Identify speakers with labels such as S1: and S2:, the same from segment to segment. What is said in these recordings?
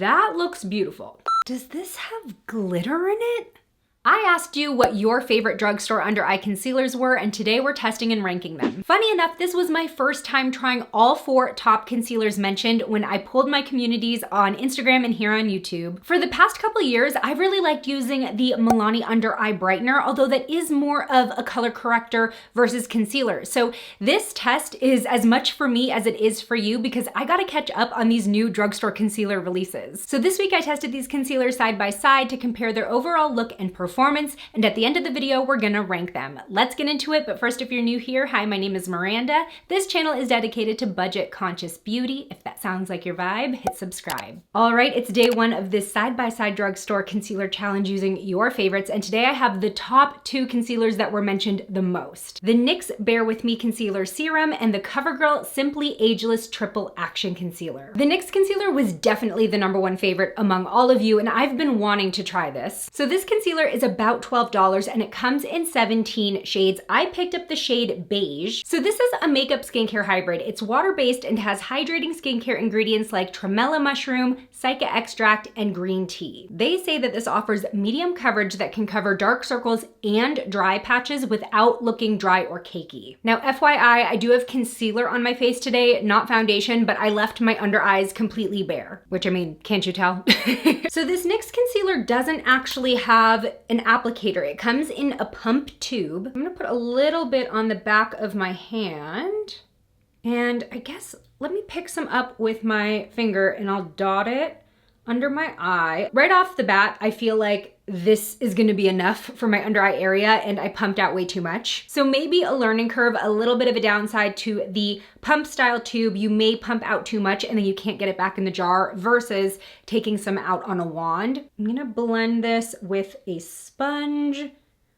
S1: That looks beautiful. Does this have glitter in it? I asked you what your favorite drugstore under eye concealers were, and today we're testing and ranking them. Funny enough, this was my first time trying all 4 top concealers mentioned when I pulled my communities on Instagram and here on YouTube. For the past couple years, I've really liked using the Milani Under Eye Brightener, although that is more of a color corrector versus concealer. So this test is as much for me as it is for you because I gotta catch up on these new drugstore concealer releases. So this week I tested these concealers side by side to compare their overall look and performance, and at the end of the video, we're gonna rank them. Let's get into it, but first, if you're new here, hi, my name is Miranda. This channel is dedicated to budget-conscious beauty. If that sounds like your vibe, hit subscribe. All right, it's day 1 of this side-by-side drugstore concealer challenge using your favorites, and today I have the top 2 concealers that were mentioned the most. The NYX Bear With Me Concealer Serum and the Covergirl Simply Ageless Triple Action Concealer. The NYX concealer was definitely the #1 favorite among all of you, and I've been wanting to try this. So this concealer is about $12 and it comes in 17 shades. I picked up the shade Beige. So this is a makeup skincare hybrid. It's water-based and has hydrating skincare ingredients like tremella mushroom, cica extract, and green tea. They say that this offers medium coverage that can cover dark circles and dry patches without looking dry or cakey. Now, FYI, I do have concealer on my face today, not foundation, but I left my under eyes completely bare, which I mean, can't you tell? So this NYX concealer doesn't actually have an applicator. It comes in a pump tube. I'm gonna put a little bit on the back of my hand. And I guess, let me pick some up with my finger and I'll dot it under my eye. Right off the bat, I feel like this is gonna be enough for my under eye area and I pumped out way too much. So maybe a learning curve, a little bit of a downside to the pump style tube. You may pump out too much and then you can't get it back in the jar versus taking some out on a wand. I'm gonna blend this with a sponge,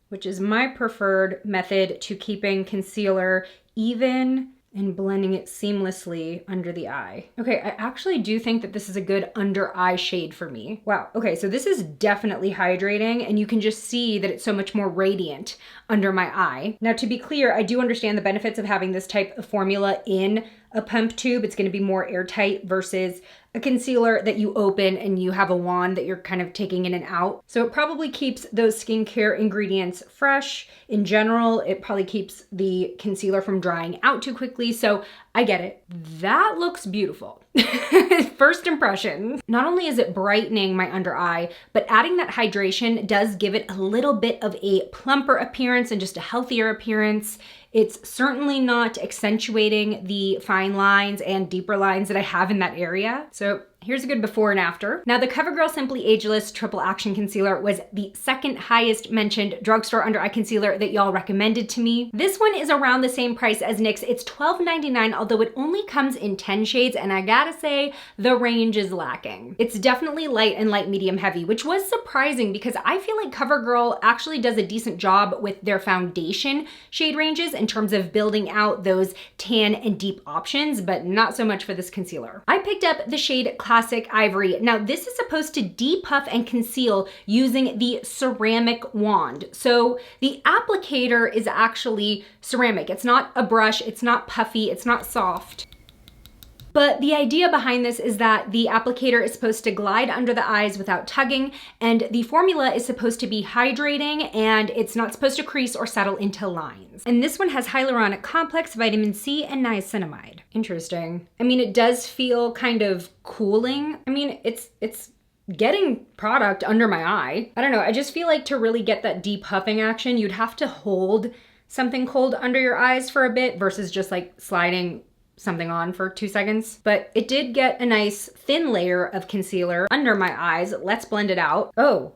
S1: which is my preferred method to keeping concealer even and blending it seamlessly under the eye. Okay, I actually do think that this is a good under eye shade for me. Wow, okay, so this is definitely hydrating and you can just see that it's so much more radiant under my eye. Now, to be clear, I do understand the benefits of having this type of formula in a pump tube. It's gonna be more airtight versus a concealer that you open and you have a wand that you're kind of taking in and out. So it probably keeps those skincare ingredients fresh. In general, it probably keeps the concealer from drying out too quickly. So I get it. That looks beautiful. First impression. Not only is it brightening my under eye, but adding that hydration does give it a little bit of a plumper appearance and just a healthier appearance. It's certainly not accentuating the fine lines and deeper lines that I have in that area. So here's a good before and after. Now, the Covergirl Simply Ageless Triple Action Concealer was the second highest mentioned drugstore under eye concealer that y'all recommended to me. This one is around the same price as NYX. It's $12.99, although it only comes in 10 shades, and I gotta say, the range is lacking. It's definitely light and light medium heavy, which was surprising because I feel like Covergirl actually does a decent job with their foundation shade ranges in terms of building out those tan and deep options, but not so much for this concealer. I picked up the shade Classic Ivory. Now, this is supposed to depuff and conceal using the ceramic wand. So the applicator is actually ceramic. It's not a brush, it's not puffy, it's not soft. But the idea behind this is that the applicator is supposed to glide under the eyes without tugging, and the formula is supposed to be hydrating, and it's not supposed to crease or settle into lines. And this one has hyaluronic complex, vitamin C, and niacinamide. Interesting. I mean, it does feel kind of cooling. I mean, it's getting product under my eye. I don't know, I just feel like to really get that deep puffing action, you'd have to hold something cold under your eyes for a bit versus just like sliding something on for 2 seconds. But it did get a nice thin layer of concealer under my eyes. Let's blend it out. Oh,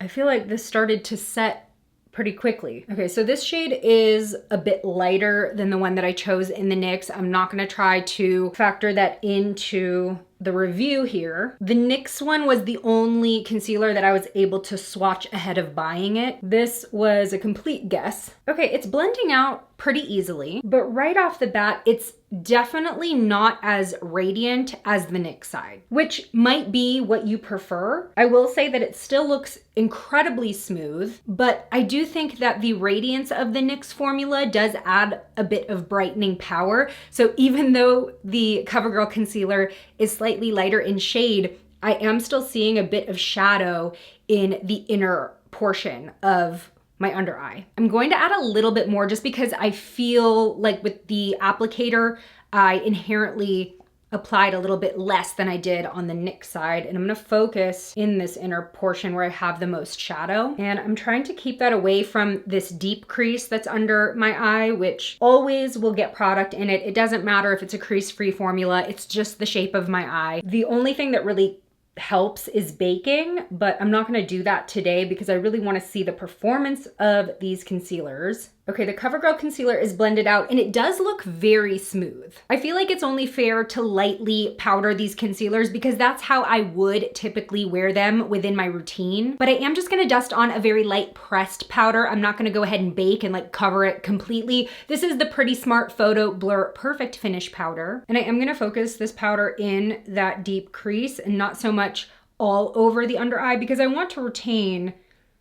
S1: I feel like this started to set pretty quickly. Okay, so this shade is a bit lighter than the one that I chose in the NYX. I'm not gonna try to factor that into the review here. The NYX one was the only concealer that I was able to swatch ahead of buying it. This was a complete guess. Okay, it's blending out pretty easily, but right off the bat, it's definitely not as radiant as the NYX side, which might be what you prefer. I will say that it still looks incredibly smooth, but I do think that the radiance of the NYX formula does add a bit of brightening power. So even though the CoverGirl concealer is slightly lighter in shade, I am still seeing a bit of shadow in the inner portion of my under eye. I'm going to add a little bit more just because I feel like with the applicator, I inherently applied a little bit less than I did on the NYX side. And I'm gonna focus in this inner portion where I have the most shadow. And I'm trying to keep that away from this deep crease that's under my eye, which always will get product in it. It doesn't matter if it's a crease-free formula, it's just the shape of my eye. The only thing that really helps is baking, but I'm not gonna do that today because I really wanna see the performance of these concealers. Okay, the Covergirl concealer is blended out and it does look very smooth. I feel like it's only fair to lightly powder these concealers because that's how I would typically wear them within my routine. But I am just gonna dust on a very light pressed powder. I'm not gonna go ahead and bake and like cover it completely. This is the Pretty Smart Photo Blur Perfect Finish powder. And I am gonna focus this powder in that deep crease and not so much all over the under eye because I want to retain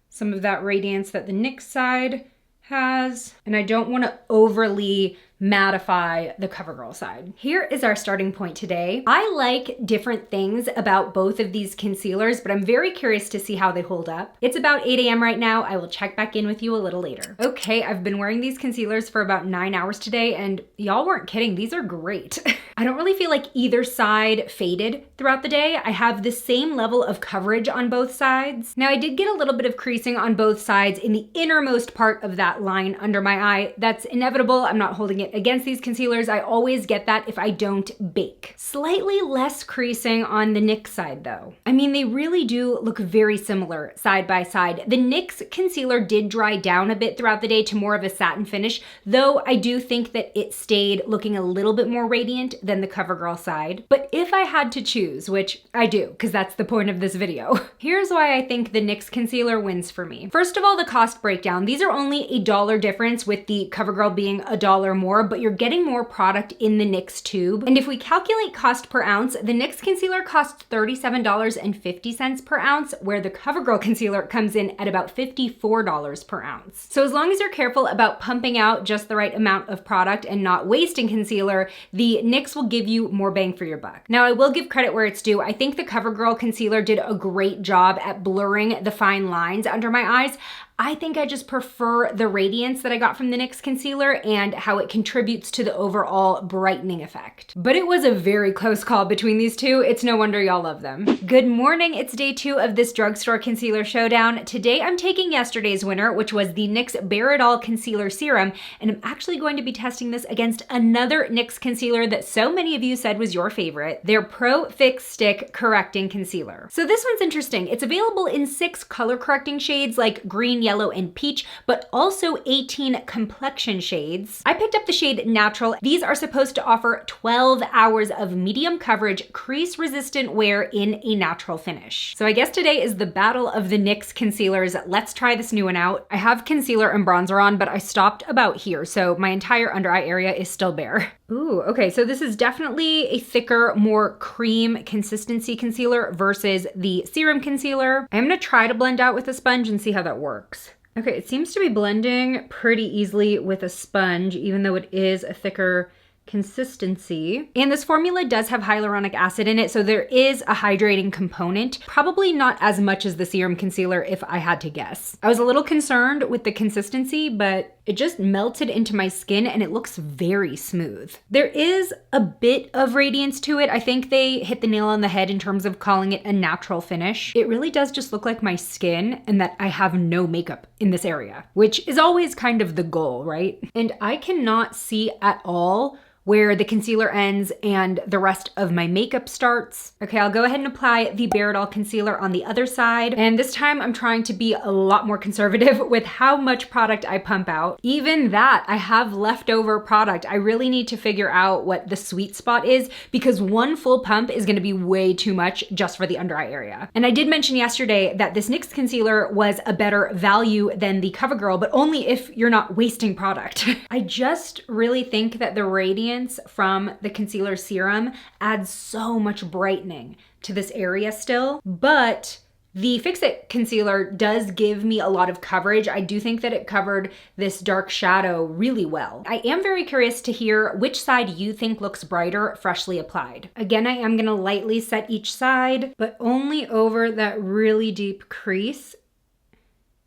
S1: some of that radiance that the NYX side has, and I don't want to overly mattify the Covergirl side. Here is our starting point today. I like different things about both of these concealers, but I'm very curious to see how they hold up. It's about 8 a.m. right now. I will check back in with you a little later. Okay, I've been wearing these concealers for about 9 hours today, and y'all weren't kidding, these are great. I don't really feel like either side faded throughout the day. I have the same level of coverage on both sides. Now I did get a little bit of creasing on both sides in the innermost part of that line under my eye. That's inevitable. I'm not holding it against these concealers. I always get that if I don't bake. Slightly less creasing on the NYX side though. I mean, they really do look very similar side by side. The NYX concealer did dry down a bit throughout the day to more of a satin finish, though I do think that it stayed looking a little bit more radiant than the Covergirl side. But if I had to choose, which I do, because that's the point of this video, here's why I think the NYX concealer wins for me. First of all, the cost breakdown. These are only $1 difference with the Covergirl being $1 more, but you're getting more product in the NYX tube. And if we calculate cost per ounce, the NYX concealer costs $37.50 per ounce, where the Covergirl concealer comes in at about $54 per ounce. So as long as you're careful about pumping out just the right amount of product and not wasting concealer, the NYX will give you more bang for your buck. Now, I will give credit where it's due. I think the Covergirl concealer did a great job at blurring the fine lines under my eyes. I think I just prefer the radiance that I got from the NYX concealer and how it contributes to the overall brightening effect. But it was a very close call between these two. It's no wonder y'all love them. Good morning, it's day 2 of this drugstore concealer showdown. Today I'm taking yesterday's winner, which was the NYX Bare It All Concealer Serum, and I'm actually going to be testing this against another NYX concealer that so many of you said was your favorite, their Pro Fix Stick Correcting Concealer. So this one's interesting. It's available in 6 color correcting shades like green, yellow, and peach, but also 18 complexion shades. I picked up the shade Natural. These are supposed to offer 12 hours of medium coverage, crease-resistant wear in a natural finish. So I guess today is the battle of the NYX concealers. Let's try this new one out. I have concealer and bronzer on, but I stopped about here, so my entire under eye area is still bare. Ooh, okay, so this is definitely a thicker, more cream consistency concealer versus the Serum concealer. I'm gonna try to blend out with a sponge and see how that works. Okay, it seems to be blending pretty easily with a sponge, even though it is a thicker consistency. And this formula does have hyaluronic acid in it, so there is a hydrating component. Probably not as much as the Serum concealer if I had to guess. I was a little concerned with the consistency, but it just melted into my skin and it looks very smooth. There is a bit of radiance to it. I think they hit the nail on the head in terms of calling it a natural finish. It really does just look like my skin and that I have no makeup in this area, which is always kind of the goal, right? And I cannot see at all where the concealer ends and the rest of my makeup starts. Okay, I'll go ahead and apply the Bare It All concealer on the other side. And this time I'm trying to be a lot more conservative with how much product I pump out. Even that, I have leftover product. I really need to figure out what the sweet spot is because one full pump is gonna be way too much just for the under eye area. And I did mention yesterday that this NYX concealer was a better value than the Covergirl, but only if you're not wasting product. I just really think that the radiance from the concealer serum adds so much brightening to this area still, but The Fix It concealer does give me a lot of coverage. I do think that it covered this dark shadow really well. I am very curious to hear which side you think looks brighter freshly applied. Again, I am gonna lightly set each side, but only over that really deep crease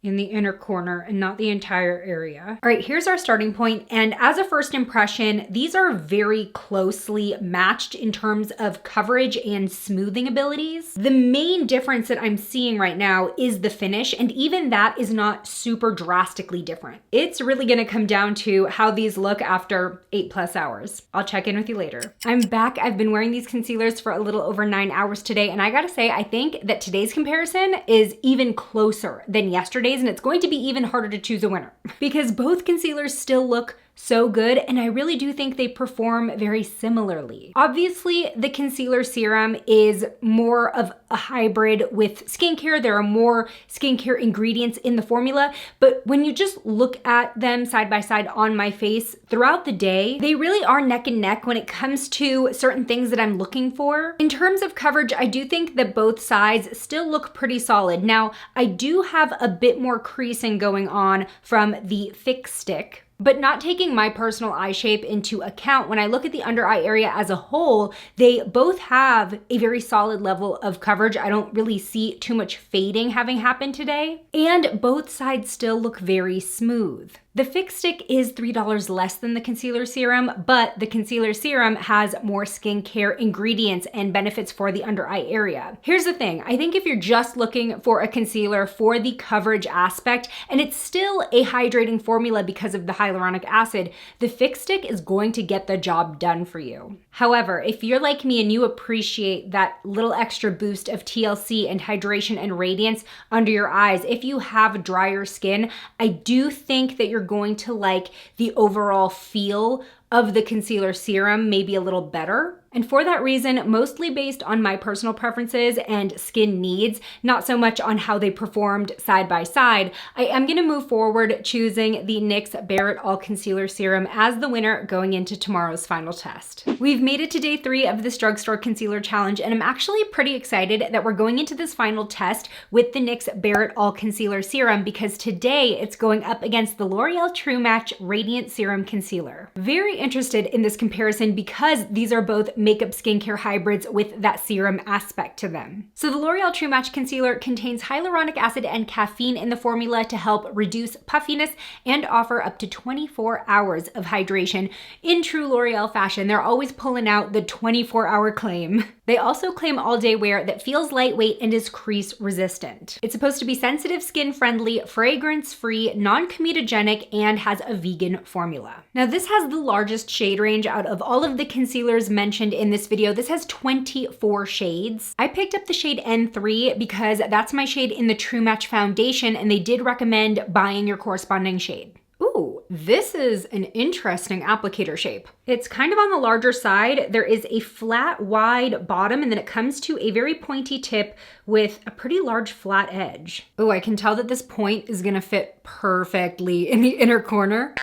S1: in the inner corner and not the entire area. All right, here's our starting point. And as a first impression, these are very closely matched in terms of coverage and smoothing abilities. The main difference that I'm seeing right now is the finish, and even that is not super drastically different. It's really gonna come down to how these look after 8+ hours. I'll check in with you later. I'm back. I've been wearing these concealers for a little over 9 hours today, and I gotta say, I think that today's comparison is even closer than yesterday's, and it's going to be even harder to choose a winner because both concealers still look so good, and I really do think they perform very similarly. Obviously, the concealer serum is more of a hybrid with skincare. There are more skincare ingredients in the formula, but when you just look at them side by side on my face throughout the day, they really are neck and neck when it comes to certain things that I'm looking for. In terms of coverage, I do think that both sides still look pretty solid. Now, I do have a bit more creasing going on from the Fix Stick, but not taking my personal eye shape into account, when I look at the under eye area as a whole, they both have a very solid level of coverage. I don't really see too much fading having happened today, and both sides still look very smooth. The Fix Stick is $3 less than the concealer serum, but the concealer serum has more skincare ingredients and benefits for the under eye area. Here's the thing, I think if you're just looking for a concealer for the coverage aspect, and it's still a hydrating formula because of the hyaluronic acid, the Fix Stick is going to get the job done for you. However, if you're like me and you appreciate that little extra boost of TLC and hydration and radiance under your eyes, if you have drier skin, I do think that you're going to like the overall feel of the concealer serum maybe a little better. And for that reason, mostly based on my personal preferences and skin needs, not so much on how they performed side by side, I am gonna move forward choosing the NYX Bare It All Concealer Serum as the winner going into tomorrow's final test. We've made it to day 3 of this Drugstore Concealer Challenge, and I'm actually pretty excited that we're going into this final test with the NYX Bare It All Concealer Serum, because today it's going up against the L'Oreal True Match Radiant Serum Concealer. Very interested in this comparison because these are both makeup skincare hybrids with that serum aspect to them. So the L'Oreal True Match Concealer contains hyaluronic acid and caffeine in the formula to help reduce puffiness and offer up to 24 hours of hydration. In true L'Oreal fashion, they're always pulling out the 24-hour claim. They also claim all-day wear that feels lightweight and is crease resistant. It's supposed to be sensitive skin friendly, fragrance-free, non-comedogenic, and has a vegan formula. Now this has the largest shade range out of all of the concealers mentioned in this video. This has 24 shades. I picked up the shade N3 because that's my shade in the True Match foundation, and they did recommend buying your corresponding shade. Ooh, this is an interesting applicator shape. It's kind of on the larger side. There is a flat, wide bottom, and then it comes to a very pointy tip with a pretty large flat edge. Oh, I can tell that this point is gonna fit perfectly in the inner corner.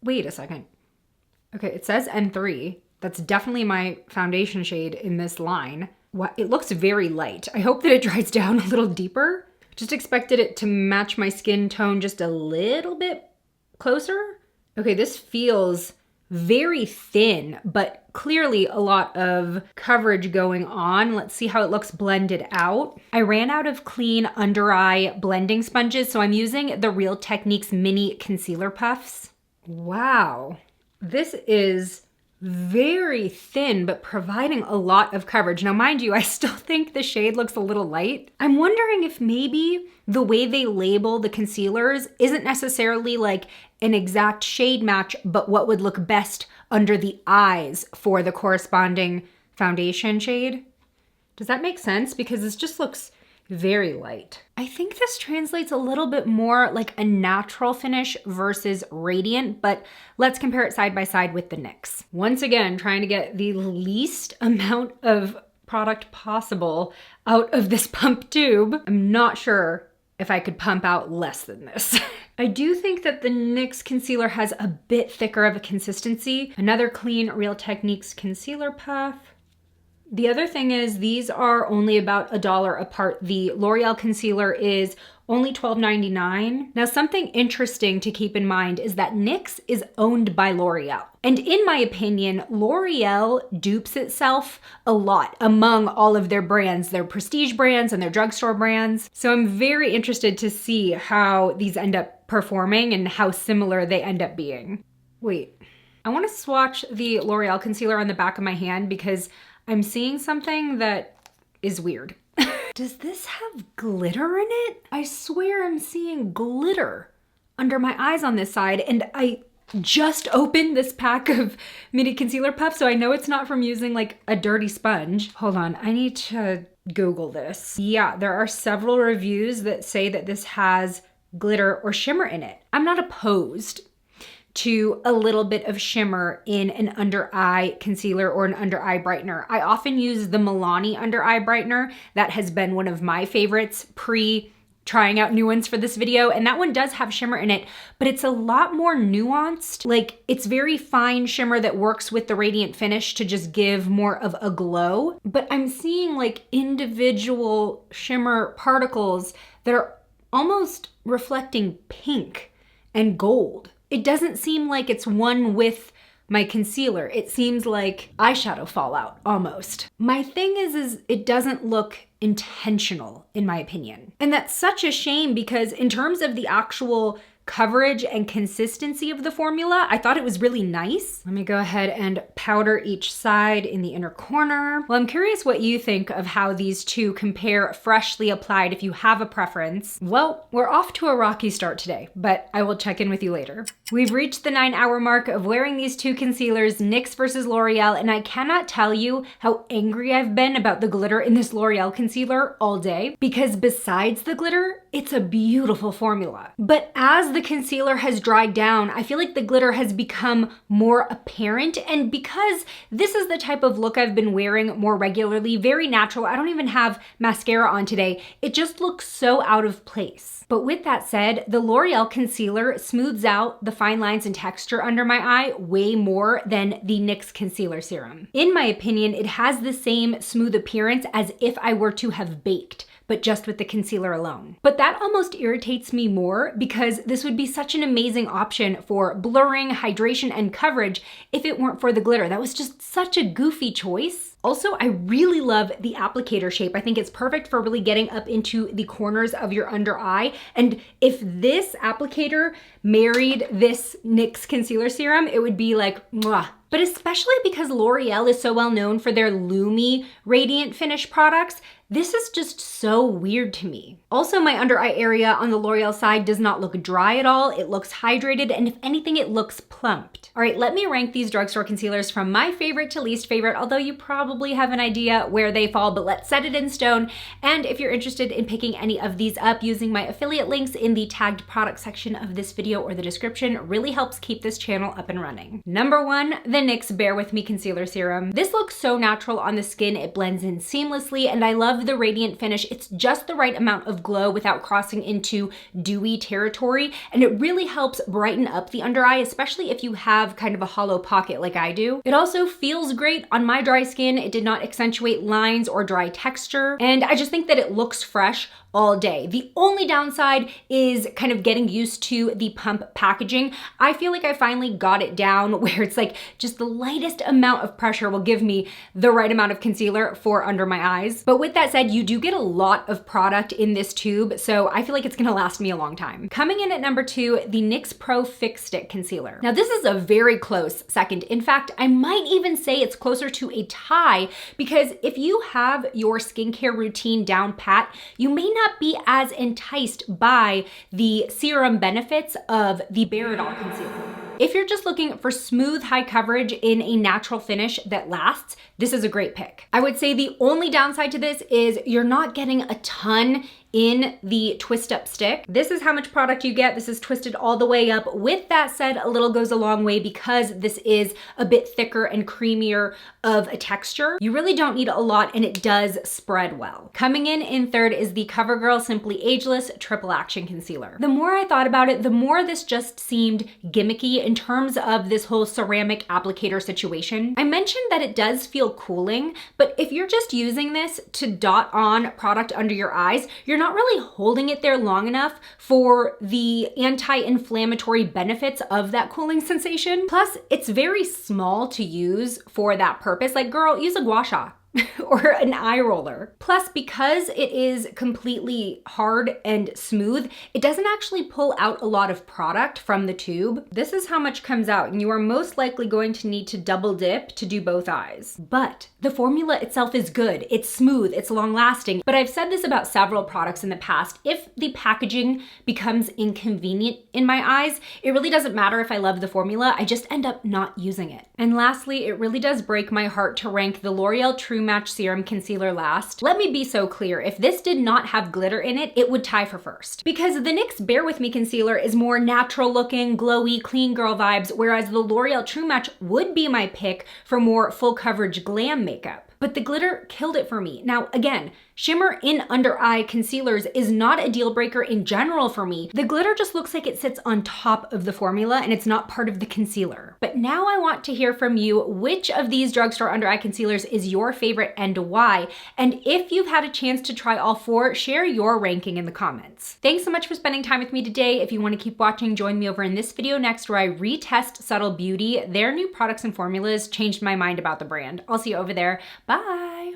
S1: Wait a second. Okay, it says N3. That's definitely my foundation shade in this line. What? It looks very light. I hope that it dries down a little deeper. Just expected it to match my skin tone just a little bit closer. Okay, this feels very thin, but clearly a lot of coverage going on. Let's see how it looks blended out. I ran out of clean under eye blending sponges, so I'm using the Real Techniques mini concealer puffs. Wow, this is very thin, but providing a lot of coverage. Now, mind you, I still think the shade looks a little light. I'm wondering if maybe the way they label the concealers isn't necessarily like an exact shade match, but what would look best under the eyes for the corresponding foundation shade. Does that make sense? Because this just looks very light. I think this translates a little bit more like a natural finish versus radiant, but let's compare it side by side with the NYX. Once again, trying to get the least amount of product possible out of this pump tube. I'm not sure if I could pump out less than this. I do think that the NYX concealer has a bit thicker of a consistency. Another clean Real Techniques concealer puff. The other thing is these are only about $1 apart. The L'Oreal concealer is only $12.99. Now, something interesting to keep in mind is that NYX is owned by L'Oreal. And in my opinion, L'Oreal dupes itself a lot among all of their brands, their prestige brands and their drugstore brands. So I'm very interested to see how these end up performing and how similar they end up being. Wait, I want to swatch the L'Oreal concealer on the back of my hand because I'm seeing something that is weird. Does this have glitter in it? I swear I'm seeing glitter under my eyes on this side, and I just opened this pack of mini concealer puffs, so I know it's not from using like a dirty sponge. Hold on, I need to Google this. Yeah, there are several reviews that say that this has glitter or shimmer in it. I'm not opposed to a little bit of shimmer in an under eye concealer or an under eye brightener. I often use the Milani under eye brightener. That has been one of my favorites trying out new ones for this video, and that one does have shimmer in it, but it's a lot more nuanced. Like, it's very fine shimmer that works with the radiant finish to just give more of a glow, but I'm seeing like individual shimmer particles that are almost reflecting pink and gold. It doesn't seem like it's one with my concealer. It seems like eyeshadow fallout almost. My thing is it doesn't look intentional in my opinion. And that's such a shame because in terms of the actual coverage and consistency of the formula, I thought it was really nice. Let me go ahead and powder each side in the inner corner. Well, I'm curious what you think of how these two compare freshly applied if you have a preference. Well, we're off to a rocky start today, but I will check in with you later. We've reached the 9-hour mark of wearing these two concealers, NYX versus L'Oreal, and I cannot tell you how angry I've been about the glitter in this L'Oreal concealer all day, because besides the glitter, it's a beautiful formula. But as the concealer has dried down, I feel like the glitter has become more apparent, and because this is the type of look I've been wearing more regularly, very natural, I don't even have mascara on today, it just looks so out of place. But with that said, the L'Oreal concealer smooths out the fine lines and texture under my eye way more than the NYX concealer serum. In my opinion, it has the same smooth appearance as if I were to have baked, but just with the concealer alone. But that almost irritates me more because this would be such an amazing option for blurring, hydration, and coverage if it weren't for the glitter. That was just such a goofy choice. Also, I really love the applicator shape. I think it's perfect for really getting up into the corners of your under eye. And if this applicator married this NYX concealer serum, it would be like, mwah. But especially because L'Oreal is so well known for their Lumi radiant finish products, this is just so weird to me. Also, my under eye area on the L'Oreal side does not look dry at all. It looks hydrated, and if anything, it looks plumped. All right, let me rank these drugstore concealers from my favorite to least favorite, although you probably have an idea where they fall, but let's set it in stone. And if you're interested in picking any of these up, using my affiliate links in the tagged product section of this video or the description really helps keep this channel up and running. Number 1, the NYX Bear With Me Concealer Serum. This looks so natural on the skin. It blends in seamlessly, and I love the radiant finish. It's just the right amount of glow without crossing into dewy territory, and it really helps brighten up the under eye, especially if you have kind of a hollow pocket like I do. It also feels great on my dry skin. It did not accentuate lines or dry texture, and I just think that it looks fresh all day. The only downside is kind of getting used to the pump packaging. I feel like I finally got it down where it's like just the lightest amount of pressure will give me the right amount of concealer for under my eyes. But with that said, you do get a lot of product in this tube, so I feel like it's gonna last me a long time. Coming in at number 2, the NYX Pro Fix Stick Concealer. Now this is a very close second. In fact, I might even say it's closer to a tie, because if you have your skincare routine down pat, you may not be as enticed by the serum benefits of the Beige concealer. If you're just looking for smooth, high coverage in a natural finish that lasts, this is a great pick. I would say the only downside to this is you're not getting a ton in the twist up stick. This is how much product you get. This is twisted all the way up. With that said, a little goes a long way because this is a bit thicker and creamier of a texture. You really don't need a lot and it does spread well. Coming in third is the Covergirl Simply Ageless Triple Action Concealer. The more I thought about it, the more this just seemed gimmicky in terms of this whole ceramic applicator situation. I mentioned that it does feel cooling, but if you're just using this to dot on product under your eyes, you're not really holding it there long enough for the anti-inflammatory benefits of that cooling sensation. Plus, it's very small to use for that purpose. Like, girl, use a gua sha. Or an eye roller. Plus, because it is completely hard and smooth, it doesn't actually pull out a lot of product from the tube. This is how much comes out, and you are most likely going to need to double dip to do both eyes. But the formula itself is good. It's smooth, it's long lasting. But I've said this about several products in the past. If the packaging becomes inconvenient in my eyes, it really doesn't matter if I love the formula, I just end up not using it. And lastly, it really does break my heart to rank the L'Oreal True Match Serum Concealer last. Let me be so clear, if this did not have glitter in it, it would tie for first. Because the NYX Bear With Me Concealer is more natural looking, glowy, clean girl vibes, whereas the L'Oreal True Match would be my pick for more full coverage glam makeup. But the glitter killed it for me. Now, again, shimmer in under eye concealers is not a deal breaker in general for me. The glitter just looks like it sits on top of the formula and it's not part of the concealer. But now I want to hear from you, which of these drugstore under eye concealers is your favorite and why? And if you've had a chance to try all four, share your ranking in the comments. Thanks so much for spending time with me today. If you want to keep watching, join me over in this video next where I retest Subtle Beauty. Their new products and formulas changed my mind about the brand. I'll see you over there. Bye.